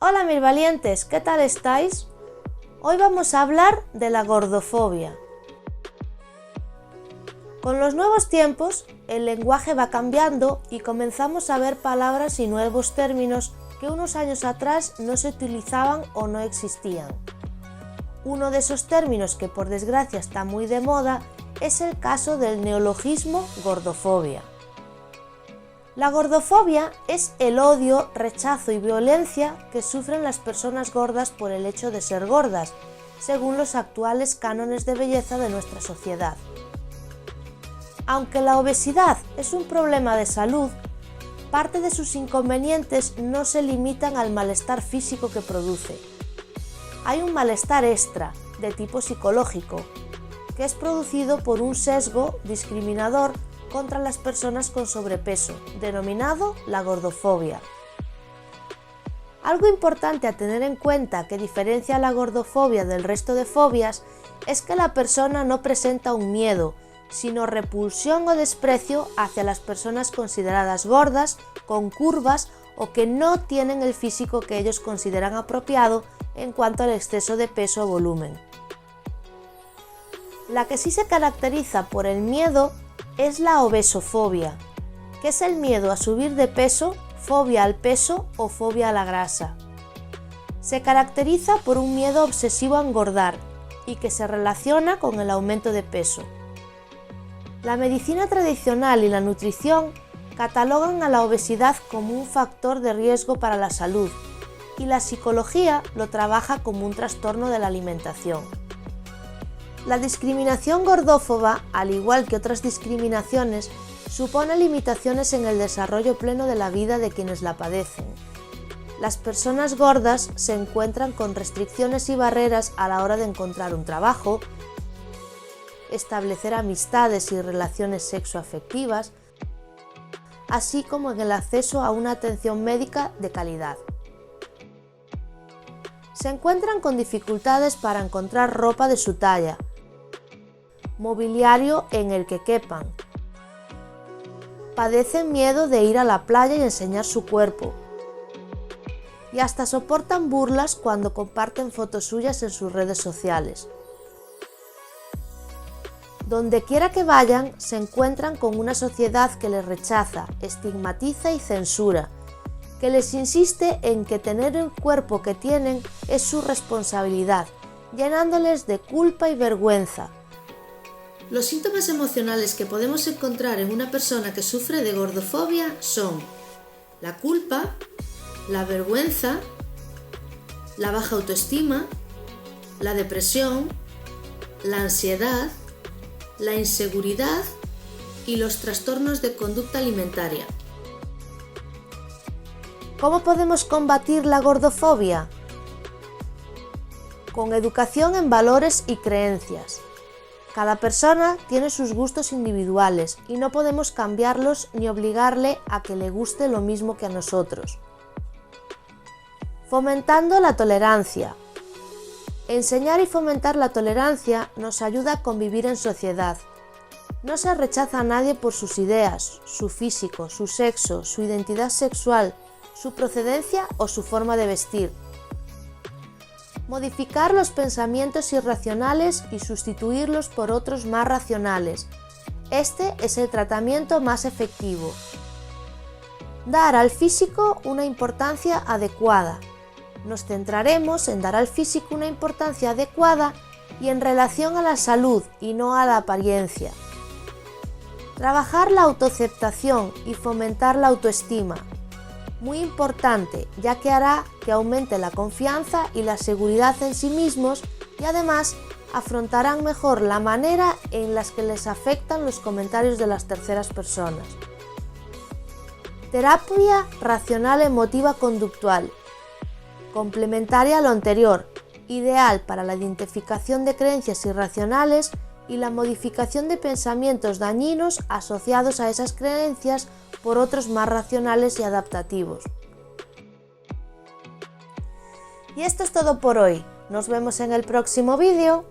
Hola mis valientes, ¿qué tal estáis? Hoy vamos a hablar de la gordofobia. Con los nuevos tiempos, el lenguaje va cambiando y comenzamos a ver palabras y nuevos términos que unos años atrás no se utilizaban o no existían. Uno de esos términos que por desgracia está muy de moda es el caso del neologismo gordofobia. La gordofobia es el odio, rechazo y violencia que sufren las personas gordas por el hecho de ser gordas, según los actuales cánones de belleza de nuestra sociedad. Aunque la obesidad es un problema de salud, parte de sus inconvenientes no se limitan al malestar físico que produce. Hay un malestar extra, de tipo psicológico, que es producido por un sesgo discriminador contra las personas con sobrepeso, denominado la gordofobia. Algo importante a tener en cuenta que diferencia la gordofobia del resto de fobias es que la persona no presenta un miedo, sino repulsión o desprecio hacia las personas consideradas gordas, con curvas o que no tienen el físico que ellos consideran apropiado en cuanto al exceso de peso o volumen. La que sí se caracteriza por el miedo es la obesofobia, que es el miedo a subir de peso, fobia al peso o fobia a la grasa. Se caracteriza por un miedo obsesivo a engordar y que se relaciona con el aumento de peso. La medicina tradicional y la nutrición catalogan a la obesidad como un factor de riesgo para la salud y la psicología lo trabaja como un trastorno de la alimentación. La discriminación gordófoba, al igual que otras discriminaciones, supone limitaciones en el desarrollo pleno de la vida de quienes la padecen. Las personas gordas se encuentran con restricciones y barreras a la hora de encontrar un trabajo, establecer amistades y relaciones sexoafectivas, así como en el acceso a una atención médica de calidad. Se encuentran con dificultades para encontrar ropa de su talla, mobiliario en el que quepan. Padecen miedo de ir a la playa y enseñar su cuerpo. Y hasta soportan burlas cuando comparten fotos suyas en sus redes sociales. Donde quiera que vayan, se encuentran con una sociedad que les rechaza, estigmatiza y censura, que les insiste en que tener el cuerpo que tienen es su responsabilidad, llenándoles de culpa y vergüenza. Los síntomas emocionales que podemos encontrar en una persona que sufre de gordofobia son la culpa, la vergüenza, la baja autoestima, la depresión, la ansiedad, la inseguridad y los trastornos de conducta alimentaria. ¿Cómo podemos combatir la gordofobia? Con educación en valores y creencias. Cada persona tiene sus gustos individuales y no podemos cambiarlos ni obligarle a que le guste lo mismo que a nosotros. Fomentando la tolerancia. Enseñar y fomentar la tolerancia nos ayuda a convivir en sociedad. No se rechaza a nadie por sus ideas, su físico, su sexo, su identidad sexual, su procedencia o su forma de vestir. Modificar los pensamientos irracionales y sustituirlos por otros más racionales. Este es el tratamiento más efectivo. Dar al físico una importancia adecuada. Nos centraremos en dar al físico una importancia adecuada y en relación a la salud y no a la apariencia. Trabajar la autoaceptación y fomentar la autoestima. Muy importante, ya que hará que aumente la confianza y la seguridad en sí mismos y además afrontarán mejor la manera en la que les afectan los comentarios de las terceras personas. Terapia racional emotiva conductual. Complementaria a lo anterior, ideal para la identificación de creencias irracionales y la modificación de pensamientos dañinos asociados a esas creencias por otros más racionales y adaptativos. Y esto es todo por hoy. Nos vemos en el próximo vídeo.